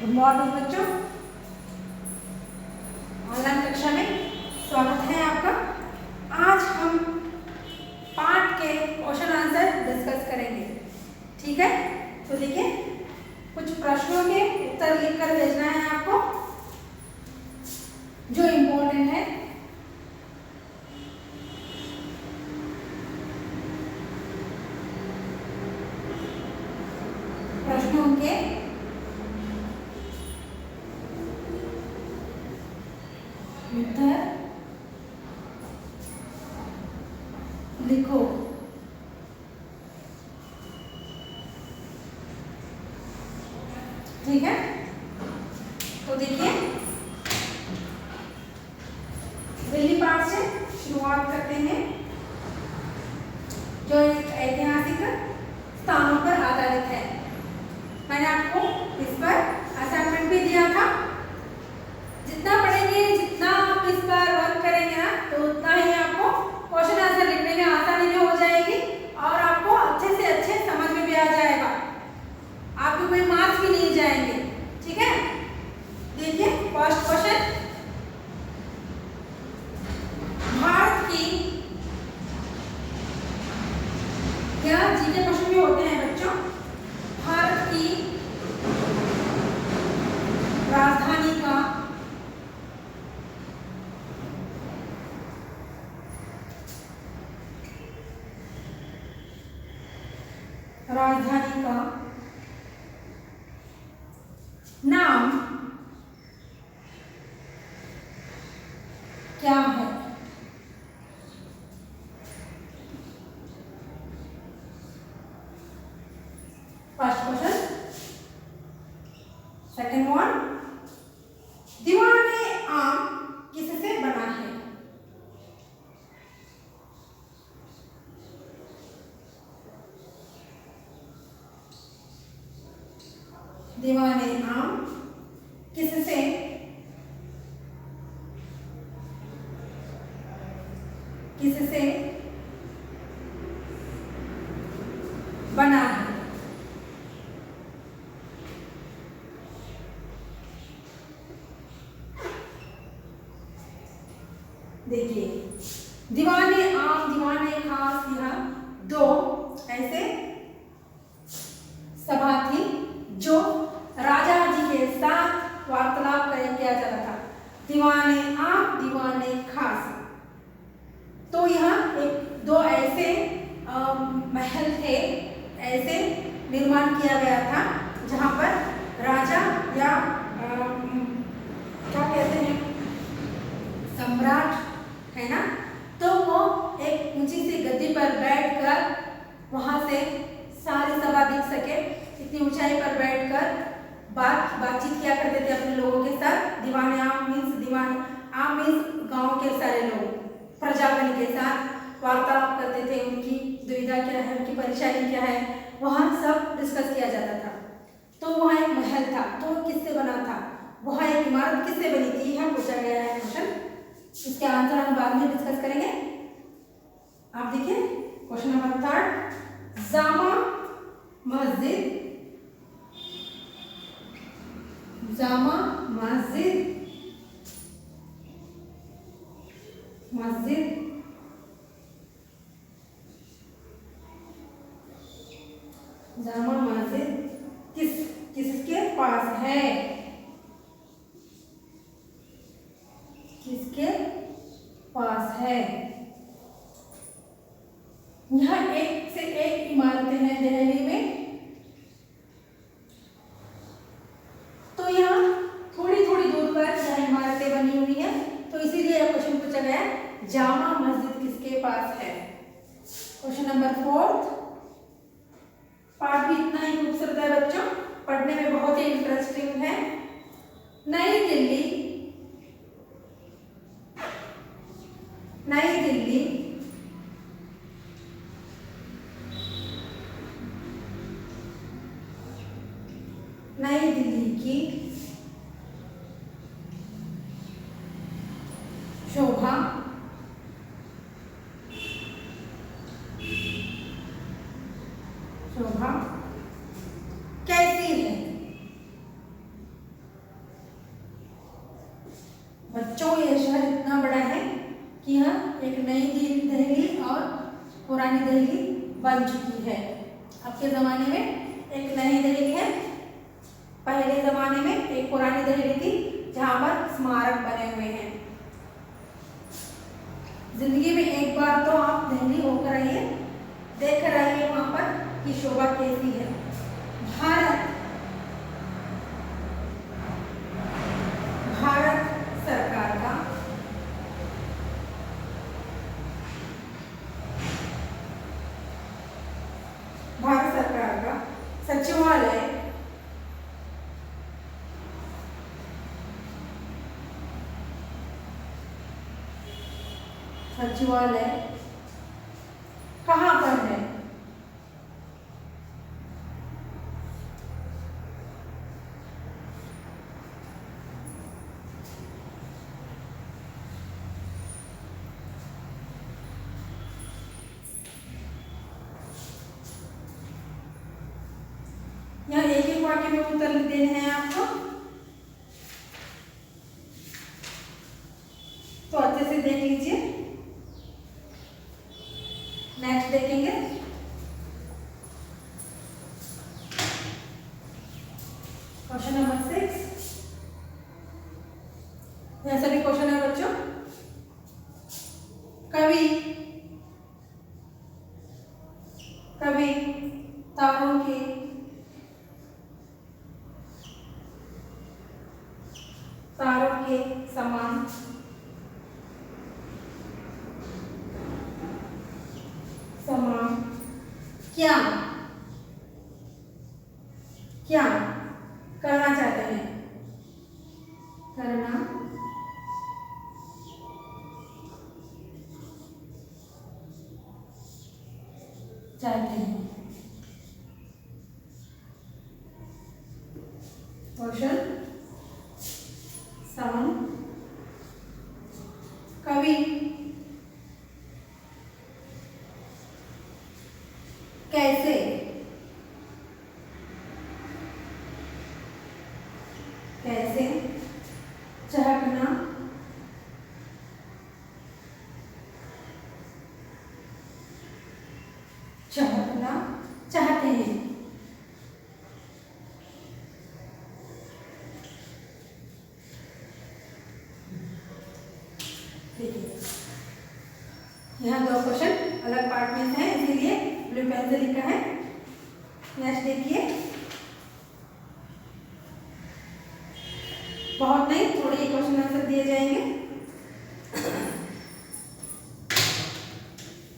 Good morning बच्चों, online कक्षा में स्वागत है आपका। आज हम पाठ के क्वेश्चन आंसर डिस्कस करेंगे। ठीक है, तो देखिए कुछ प्रश्नों के उत्तर लिखकर भेजना है आपको जो इम्पोर्टेंट है। प्रश्नों के उत्तर लिखो। ठीक है, तो देखिए पहली पाठ से शुरुआत करते हैं जो एक ऐतिहासिक स्थानों पर आधारित है। मैंने आपको इस पर असाइनमेंट भी दिया था। जितना पढ़ेंगे, जितना आप इस पर वर्क करेंगे ना, तो उतना ही आपको क्वेश्चन आंसर लिखने में आसानी भी हो जाएगी और आपको अच्छे से अच्छे समझ में भी आ जाएगा। आपके कोई मार्क्स भी नहीं जाएंगे। ठीक है, देखिए फर्स्ट क्वेश्चन, भारत की, यह जीके क्वेश्चन भी होते हैं बच्चों, भारत की राजधानी का नाम क्या है? First question. सेकंड वन, दीवाने आम किससे बना है? दीवाने आम किससे बना है? देखिए दीवाने आम, दीवाने खास, यह दो ऐसे सभा थी जो राजा जी के साथ वार्तालाप किया जाता था। दीवाने आम, दीवाने खास, तो यह एक दो ऐसे महल थे, ऐसे निर्माण किया गया था जहां पर राजा या क्या कहते हैं, सम्राट है ना, तो वो एक ऊंची सी गद्दी पर बैठकर वहां से सारी सभा दिख सके, इतनी ऊंचाई पर बैठकर बातचीत किया करते थे अपने लोगों के साथ। दीवाने आम मीन्स गांव के सारे लोग प्रजागण के साथ वार्तालाप करते थे। उनकी दुविधा क्या है, उनकी परेशानी क्या है, वहाँ सब डिस्कस किया जाता था। तो वहाँ एक महल था, तो किससे बना था? वहाँ एक इमारत किससे बनी थी, यह पूछा गया है क्वेश्चन। इसके आंसर हम बाद में डिस्कस करेंगे। आप देखिए question number third, Jama Masjid, Jama Masjid Jama Masjid किसके पास है? किसके पास है? यह एक से एक इमारतें हैं दिल्ली में, तो यहाँ थोड़ी थोड़ी दूर पर यह इमारतें बनी हुई हैं, तो इसीलिए यह क्वेश्चन पूछा गया जामा मस्जिद किसके पास है। क्वेश्चन नंबर फोर्थ, पाठ भी इतना ही खूबसूरत है बच्चों, पढ़ने में बहुत ही इंटरेस्टिंग है। नई दिल्ली की शोभा कैसी है? नई दिल्ली और पुरानी दिल्ली बन चुकी है। अब के ज़माने में एक नई दिल्ली है, पहले ज़माने में एक पुरानी दिल्ली थी जहाँ पर स्मारक बने हुए हैं। जिंदगी में एक बार तो आप दिल्ली होकर आइए, देख कर आइए वहाँ पर की शोभा कैसी है। भारत सरकार का सचिवालय कहाँ पर है? यहाँ एक एक वाक्य में उत्तर देने हैं आपको, तो अच्छे से देख लीजिए। नेक्स्ट देखेंगे क्वेश्चन नंबर 6। यह सभी क्वेश्चन है बच्चों। कवि तारों के समान क्या करना चाहते हैं? करना चाहते हैं। क्वेश्चन 7। कवि कैसे चहकना चाहते हैं? यहाँ दो क्वेश्चन अलग पार्ट में हैं, इसीलिए ब्लू पेन से लिखा है। नेक्स्ट देखिए, बहुत नहीं, थोड़े ही क्वेश्चन आंसर दिए जाएंगे।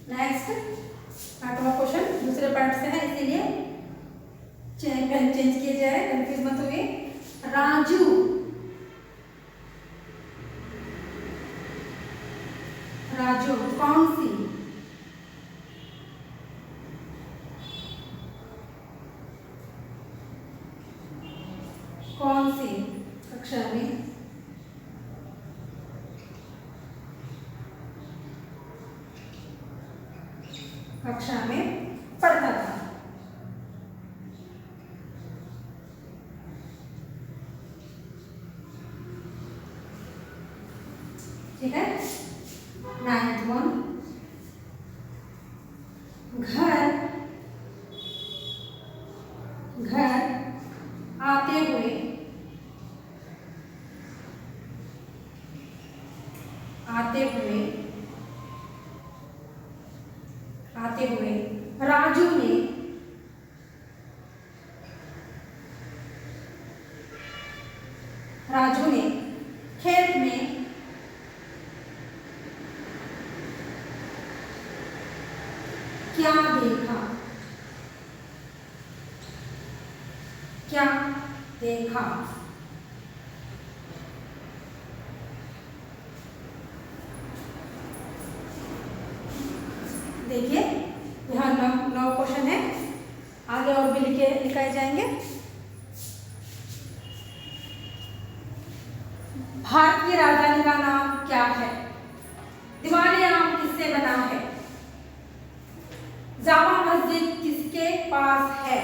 नेक्स्ट 8वां क्वेश्चन दूसरे पार्ट से है, इसीलिए पेन चेंज किए जाए, कंफ्यूज मत हुए। राजू कौन सी कक्षा में पढ़ता था? ठीक है। 9th one, घर आते हुए राजू ने खेत में क्या देखा? देखिए यहाँ 9 क्वेश्चन है, आगे और भी लिखाए जाएंगे। भारत की राजधानी का नाम क्या है? दिवाली आम किससे बना है? जामा मस्जिद किसके पास है?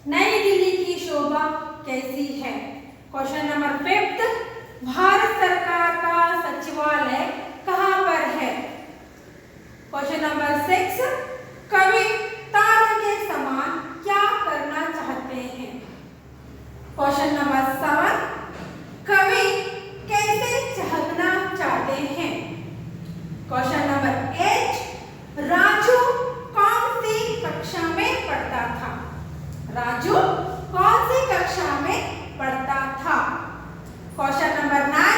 नई दिल्ली की शोभा कैसी है? क्वेश्चन नंबर 5, भारत सरकार का सचिवालय कहाँ पर है? क्वेश्चन नंबर 6, कवि तारों के समान क्या करना चाहते हैं? क्वेश्चन नंबर 7, कवि कैसे चहकना चाहते हैं? क्वेश्चन नंबर 8, राजू कौन सी कक्षा में पढ़ता था? राजू कौन सी कक्षा में पढ़ता था? क्वेश्चन नंबर 9,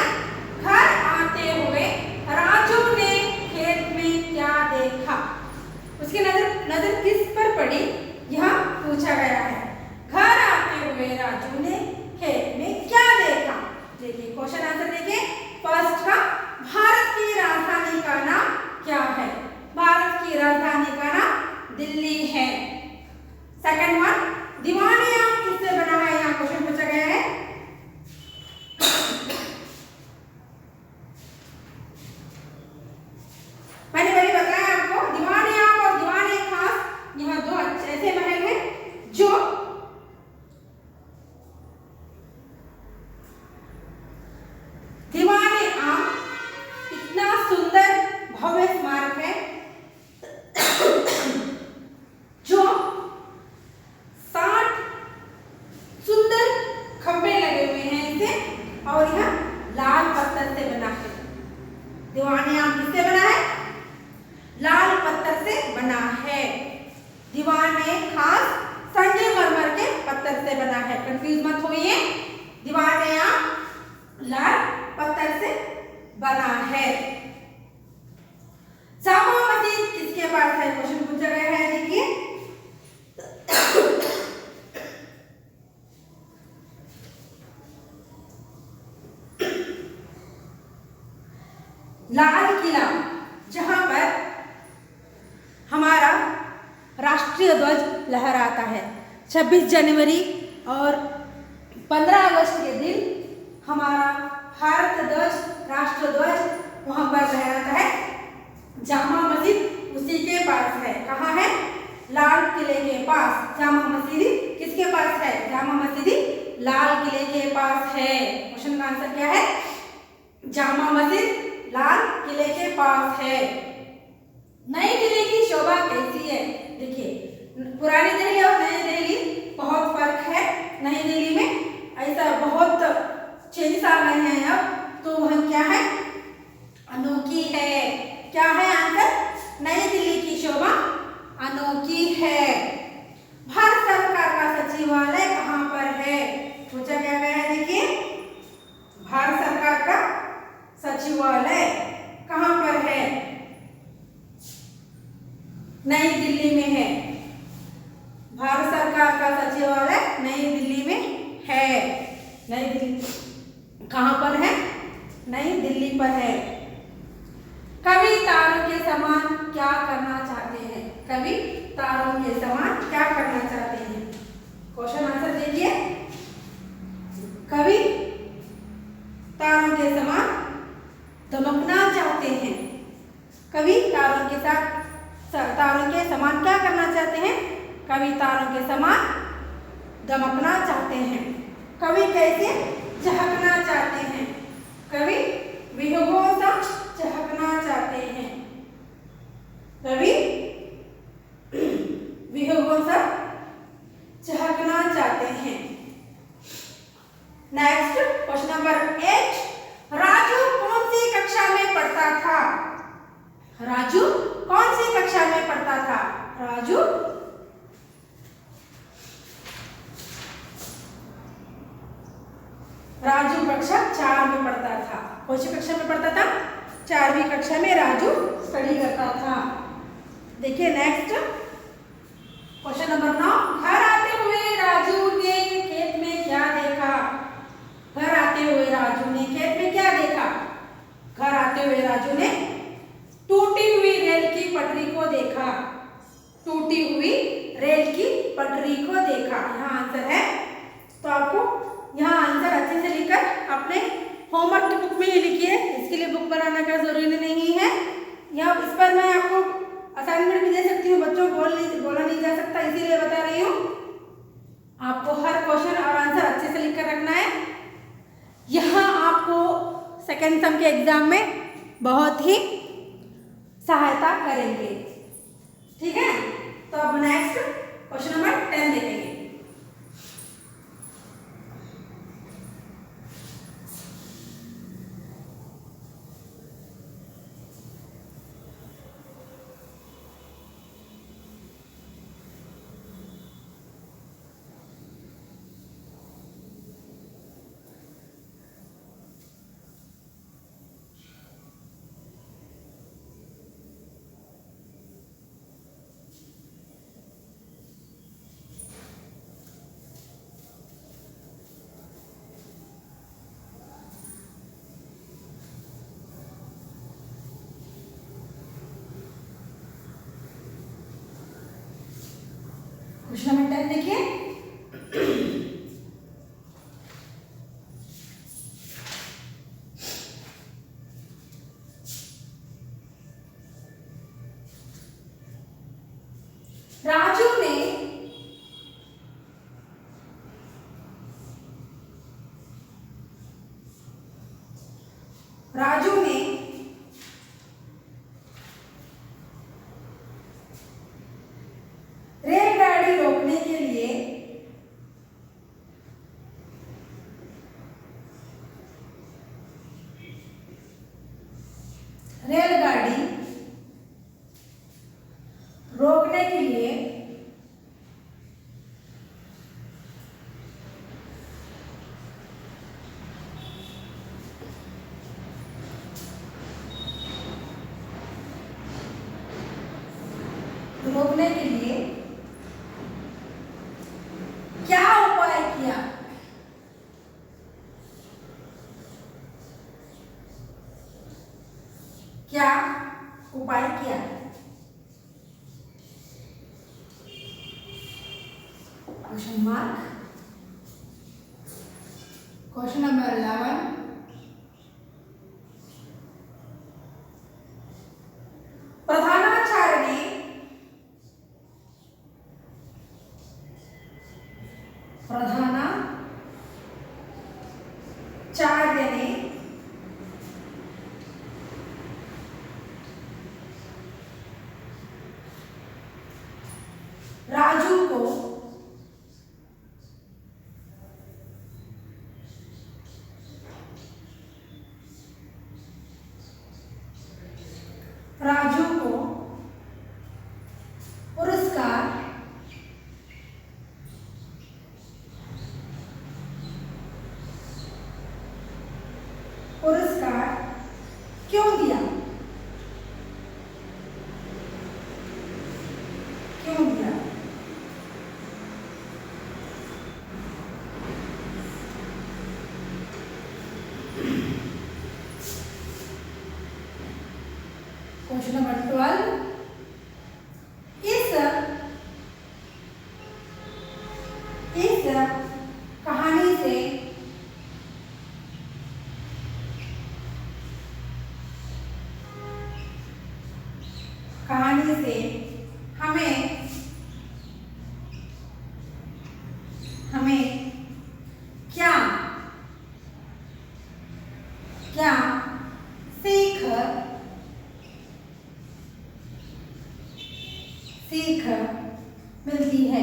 घर आते हुए राजू ने खेत में क्या देखा? उसकी नजर किस पर पड़ी, यह पूछा गया है। घर आते हुए राजू ने खेत में क्या देखा? देखिए क्वेश्चन आंसर देखिए। फर्स्ट का, भारत की राजधानी का नाम क्या है? भारत की राजधानी का नाम दिल्ली है। सेकंड वन, दीवाने आम किससे बना है? यहाँ क्वेश्चन पूछा गया है। मैंने पहले बताया आपको, दीवाने आम और दीवाने खास यहाँ दो ऐसे महल हैं जो दीवाने आम इतना सुंदर भव्य स्मारक है जो 60 सुंदर खंभे लगे हुए हैं इसे, और यह लाल पत्थर से बना है। दीवाने आम किससे बना है? लाल पत्थर से बना है। दीवाने खास संगमरमर के पत्थर से बना है। कंफ्यूज मत होइए, दीवाने आम लाल पत्थर से बना है। जामा मस्जिद किसके पास है? क्वेश्चन पूछा गया है, देखिए। लाल किला, जहां पर हमारा राष्ट्रीय ध्वज लहराता है। 26 जनवरी और 15 अगस्त के दिन हमारा भारत ध्वज, राष्ट्र ध्वज वहां पर लहराता है। जामा मस्जिद उसी के पास है। कहाँ है? लाल किले के पास। जामा मस्जिद किसके पास है? जामा मस्जिद लाल किले के पास है। क्वेश्चन का आंसर क्या है? जामा मस्जिद लाल किले के पास है। नई दिल्ली की शोभा कैसी है? देखिए पुरानी दिल्ली और नई दिल्ली बहुत फर्क है। नई दिल्ली में ऐसा बहुत चेंजेस आ गए हैं अब, तो वह क्या है? अनोखी है। क्या है आंसर? नई दिल्ली की शोभा अनोखी है। भारत सरकार का सचिवालय कहाँ पर है? पूछा क्या गया है, देखिए। भारत सरकार का सचिवालय कहाँ पर है? नई दिल्ली में है। भारत सरकार का सचिवालय नई दिल्ली में है। नई दिल्ली कहाँ पर है? नई दिल्ली पर है। कवि तारों के समान क्या करना चाहते हैं? कवि तारों के समान क्या करना चाहते हैं? क्वेश्चन आंसर देखिए। कवि तारों के समान दमकना चाहते हैं। कवि तारों के समान क्या करना चाहते हैं? कवि तारों के समान दमकना चाहते हैं। कवि कैसे चहकना चाहते हैं? कवि विहंगों सा चहकना चाहते हैं। कवि विहंगों सा चहकना चाहते हैं। नेक्स्ट क्वेश्चन नंबर 8, राजू कौन सी कक्षा में पढ़ता था? राजू कौन सी कक्षा में पढ़ता था? राजू कक्षा 4 में पढ़ता था। कौन सी कक्षा में पढ़ता था? 4वीं कक्षा में राजू स्टडी करता था। देखिए नेक्स्ट क्वेश्चन नंबर 9, घर आते हुए राजू ने खेत में क्या देखा? घर आते हुए राजू ने खेत में क्या देखा? घर आते हुए राजू ने टूटी हुई रेल की पटरी को देखा। टूटी हुई रेल की पटरी को देखा। यहाँ आंसर है। तो आपको यहाँ आंसर अच्छे से लिखकर अपने होमवर्क की बुक में ही लिखिए। इसके लिए बुक बनाना का जरूरी नहीं है। यहाँ इस पर मैं आपको असाइनमेंट भी दे सकती हूँ, बच्चों को बोला नहीं जा सकता, इसीलिए बता रही हूँ। आपको हर क्वेश्चन और आंसर अच्छे से लिखकर रखना है। यहाँ आपको सेकेंड सम के एग्जाम में बहुत ही सहायता करेंगे। ठीक है, तो अब नेक्स्ट क्वेश्चन नंबर 10 देखेंगे। क्वेश्चन नंबर 10 देखिए। राजू ने रेलगाड़ी रोकने के लिए क्या उपाय किया? क्या उपाय किया? Question mark. क्वेश्चन नंबर 11, प्रधानाचार्य ने राजू को पुरस्कार क्यों दिया? क्यों दिया? क्वेश्चन नंबर 12, इस कहानी से हमें क्या सीख मिलती है?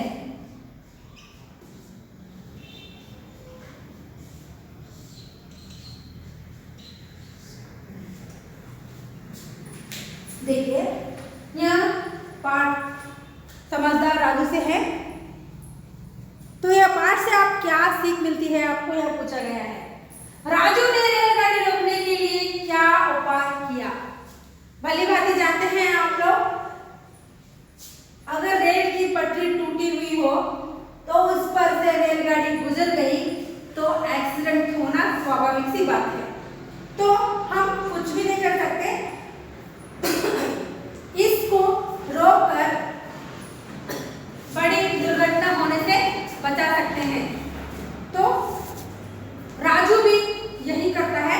देखिए, यह पाठ समझदार राजू से है। तो यह पाठ से आप क्या सीख मिलती है, आपको यह पूछा गया है। राजू ने रेलगाड़ी रोकने के लिए क्या उपाय किया? भली भांति जानते हैं आप लोग, अगर रेल की पटरी टूटी हुई हो तो उस पर से रेलगाड़ी गुजर गई तो एक्सीडेंट होना स्वाभाविक सी बात है। तो हम कुछ भी नहीं कर सकते, इसको रोककर बड़ी दुर्घटना होने से बचा सकते हैं। तो राजू भी यही करता है,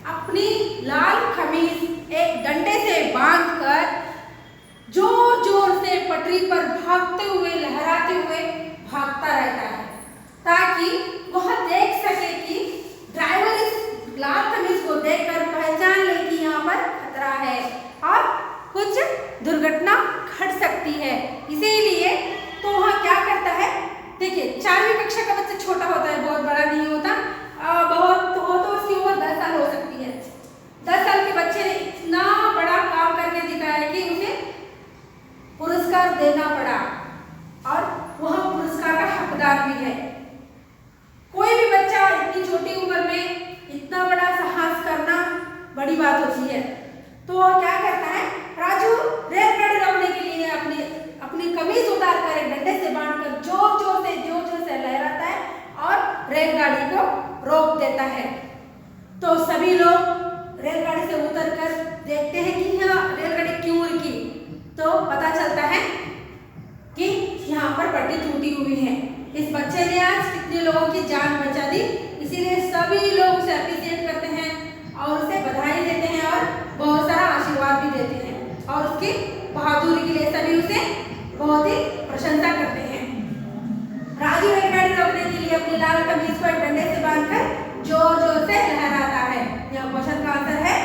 अपनी लाल कमीज एक डंडे से बांधकर जोर जोर से पटरी पर भागते हुए, लहराते हुए भागता रहता है, ताकि होती है। तो वो क्या करता है, राजू रेलगाड़ी रोकने के लिए अपनी अपनी कमीज उतार कर एक डंडे से बांधकर जोर जोर से लहराता है और रेलगाड़ी को रोक देता है। तो सभी लोग रेलगाड़ी से उतरकर देखते हैं कि यह रेलगाड़ी क्यों रुकी। तो पता चलता है कि यहाँ पर पट्टी टूटी हुई है। इस बच्चे ने आज कितने लोगों की जान बचा दी, इसीलिए सभी लोग उसे अप्रिशिएट करते हैं और उसे बधाई देते हैं और बहुत सारा आशीर्वाद भी देते हैं और उसकी बहादुरी के लिए सभी उसे बहुत ही प्रशंसा करते हैं। राजू रेलगाड़ी रोकने के लिए अपनी लाल कमीज को एक डंडे से बांधकर जोर जोर से लहराता है। यह क्वेश्चन का आंसर है।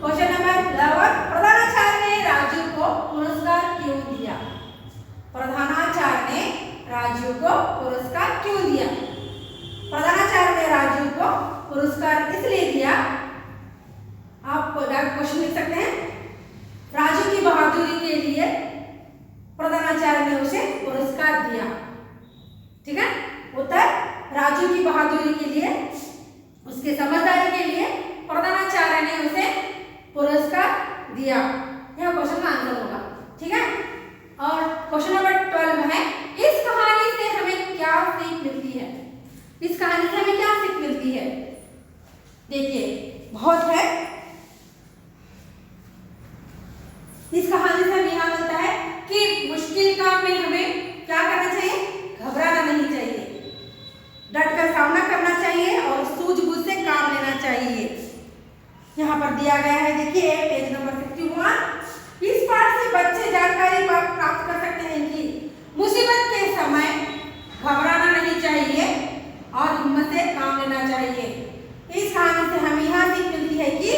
क्वेश्चन नंबर 11, प्रधानाचार्य ने राजू को पुरस्कार क्यों दिया? प्रधानाचार्य ने राजू को पुरस्कार क्यों दिया? प्रधानाचार्य ने राजू को पुरस्कार इसलिए दिया, आप क्वेश्चन लिख सकते हैं, राजू की बहादुरी के लिए प्रधानाचार्य ने उसे पुरस्कार दिया। ठीक है, उत्तर राजू की बहादुरी के लिए, उसके समझदारी के लिए प्रधानाचार्य ने उसे पुरस्कार दिया। यह क्वेश्चन का आंसर होगा। ठीक है, और क्वेश्चन नंबर 12 है, इस कहानी से हमें क्या सीख मिलती है? इस कहानी से हमें क्या सीख मिलती है? देखिए बहुत है। इस कहानी से हमें यह मिलता है कि मुश्किल काम में हमें क्या करना चाहिए? घबराना नहीं चाहिए, डटकर सामना करना चाहिए और सूझबूझ से काम लेना चाहिए। यहाँ पर दिया गया है, देखिए पेज नंबर 61। इस पाठ से बच्चे जानकारी प्राप्त कर सकते हैं कि मुसीबत के समय घबराना नहीं चाहिए और हिम्मत से काम लेना चाहिए। इस कहानी से हमें यह सीख मिलती है कि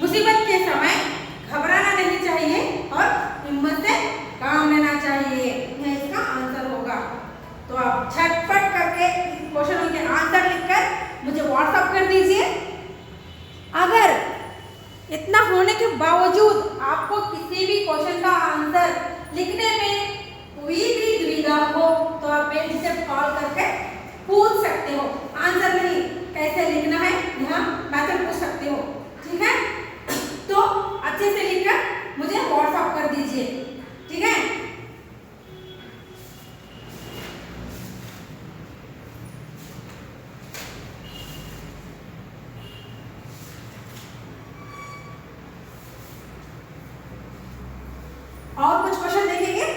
मुसीबत के समय घबराना नहीं चाहिए और हिम्मत से काम लेना चाहिए। यह इसका आंसर होगा। तो आप झटपट करके क्वेश्चनों के आंसर लिखकर मुझे व्हाट्सएप कर दीजिए। अगर इतना होने के बावजूद आपको किसी भी क्वेश्चन का आंसर लिखने में कोई भी दुविधा हो तो आप मेरे से कॉल करके पूछ सकते हो। आंसर नहीं, कैसे लिखना है यहाँ मैथड पूछ सकते हो। ठीक है, तो अच्छे से लिखकर मुझे व्हाट्सएप कर दीजिए। ठीक है, और कुछ क्वेश्चन देखेंगे।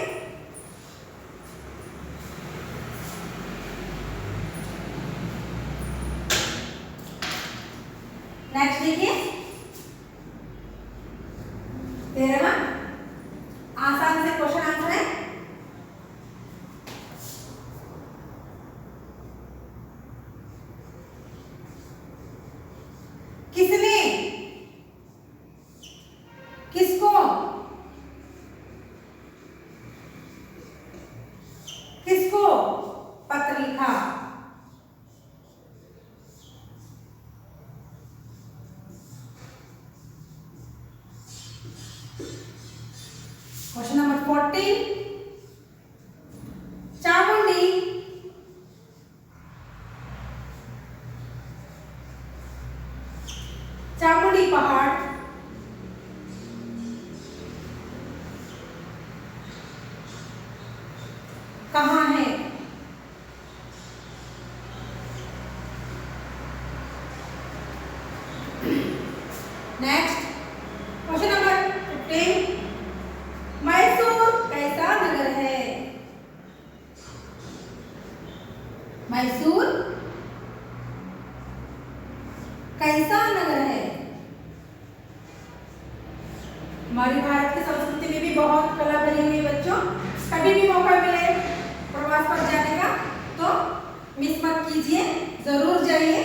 नेक्स्ट देखिए 13वां आसान से क्वेश्चन आंसर है। किसने किसको किसको पत्र लिखा? क्वेश्चन नंबर 14, चामुंडी चामुंडी पहाड़ कहाँ है? नेक्स्ट क्वेश्चन नंबर 15, मैसूर कैसा नगर है? मैसूर कैसा नगर है? हमारी भारत की संस्कृति में भी बहुत कला भरी हुई है बच्चों। कभी भी मौका मिले प्रवास पर जाने का तो मिस मत कीजिए, जरूर जाइए।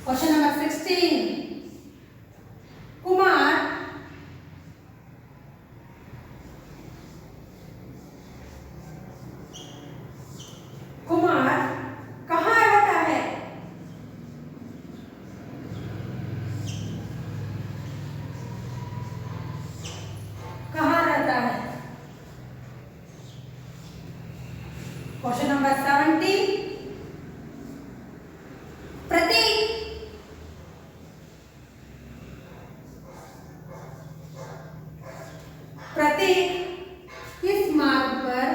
क्वेश्चन नंबर 16, कुमार कुमार कहाँ रहता है? कहाँ रहता क्वेश्चन नंबर 70, प्रतीक किस मार्ग पर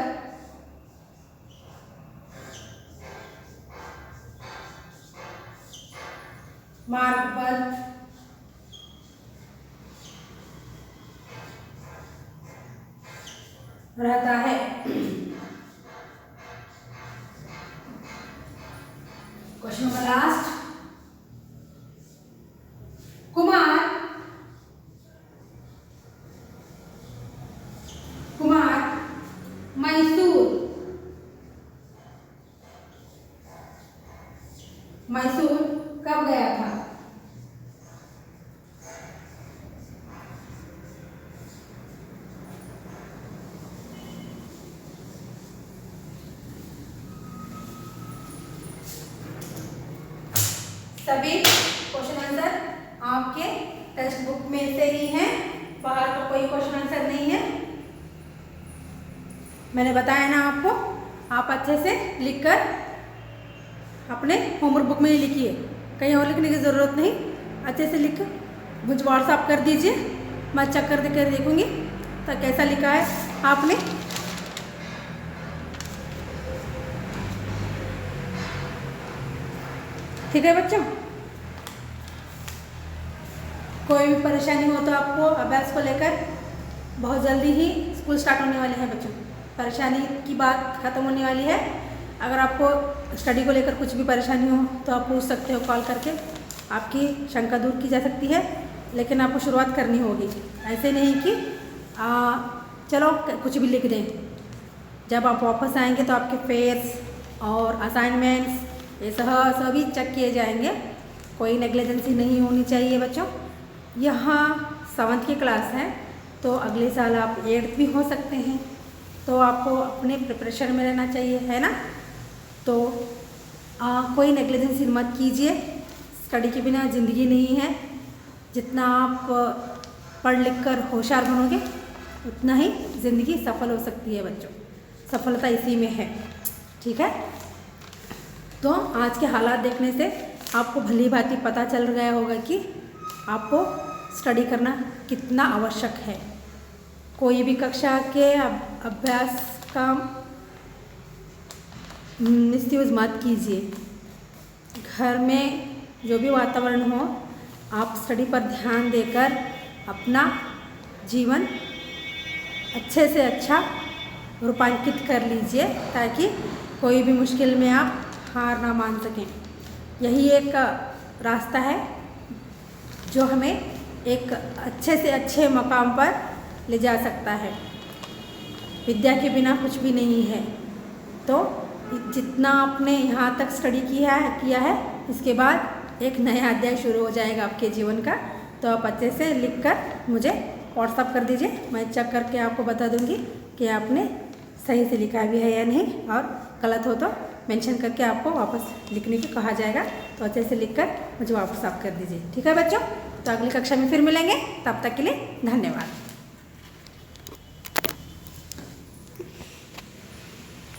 रहता है? Question number last, Kumar Mysore कब गया था? सभी क्वेश्चन आंसर आपके टेक्स्ट बुक में से ही हैं, बाहर का कोई क्वेश्चन आंसर नहीं है। मैंने बताया ना आपको, आप अच्छे से लिखकर अपने होमवर्क बुक में ही लिखिए, कहीं और लिखने की ज़रूरत नहीं। अच्छे से लिख मुझे व्हाट्सअप कर दीजिए, मैं चेक कर देखूँगी तो कैसा लिखा है आपने। ठीक है बच्चों, कोई भी परेशानी हो तो आपको अभ्यास को लेकर बहुत जल्दी ही स्कूल स्टार्ट होने वाले हैं बच्चों, परेशानी की बात ख़त्म होने वाली है। अगर आपको स्टडी को लेकर कुछ भी परेशानी हो तो आप पूछ सकते हो कॉल करके, आपकी शंका दूर की जा सकती है। लेकिन आपको शुरुआत करनी होगी, ऐसे नहीं कि चलो कुछ भी लिख दें। जब आप वापस आएंगे तो आपके फेयर्स और असाइनमेंट्स ये सभी चेक किए जाएंगे, कोई नेग्लिजेंसी नहीं होनी चाहिए बच्चों। यहाँ 7th की क्लास है तो अगले साल आप 8th भी हो सकते हैं, तो आपको अपने प्रिपरेशन में रहना चाहिए, है ना। तो कोई नेग्लिजेंसी मत कीजिए, स्टडी के बिना ज़िंदगी नहीं है। जितना आप पढ़ लिख कर होशियार बनोगे उतना ही ज़िंदगी सफल हो सकती है बच्चों, सफलता इसी में है। ठीक है, तो आज के हालात देखने से आपको भली भांति पता चल गया होगा कि आपको स्टडी करना कितना आवश्यक है। कोई भी कक्षा के अभ्यास का मिसयूज़ मत कीजिए। घर में जो भी वातावरण हो, आप स्टडी पर ध्यान देकर अपना जीवन अच्छे से अच्छा रूपांकित कर लीजिए, ताकि कोई भी मुश्किल में आप हार ना मान सकें। यही एक रास्ता है जो हमें एक अच्छे से अच्छे मकाम पर ले जा सकता है। विद्या के बिना कुछ भी नहीं है। तो जितना आपने यहाँ तक स्टडी किया है, इसके बाद एक नया अध्याय शुरू हो जाएगा आपके जीवन का। तो आप अच्छे से लिखकर मुझे व्हाट्सअप कर दीजिए, मैं चेक करके आपको बता दूँगी कि आपने सही से लिखा भी है या नहीं, और गलत हो तो मेंशन करके आपको वापस लिखने को कहा जाएगा। तो अच्छे से लिखकर मुझे व्हाट्सअप कर दीजिए। ठीक है बच्चों, तो अगली कक्षा में फिर मिलेंगे, तब तक के लिए धन्यवाद।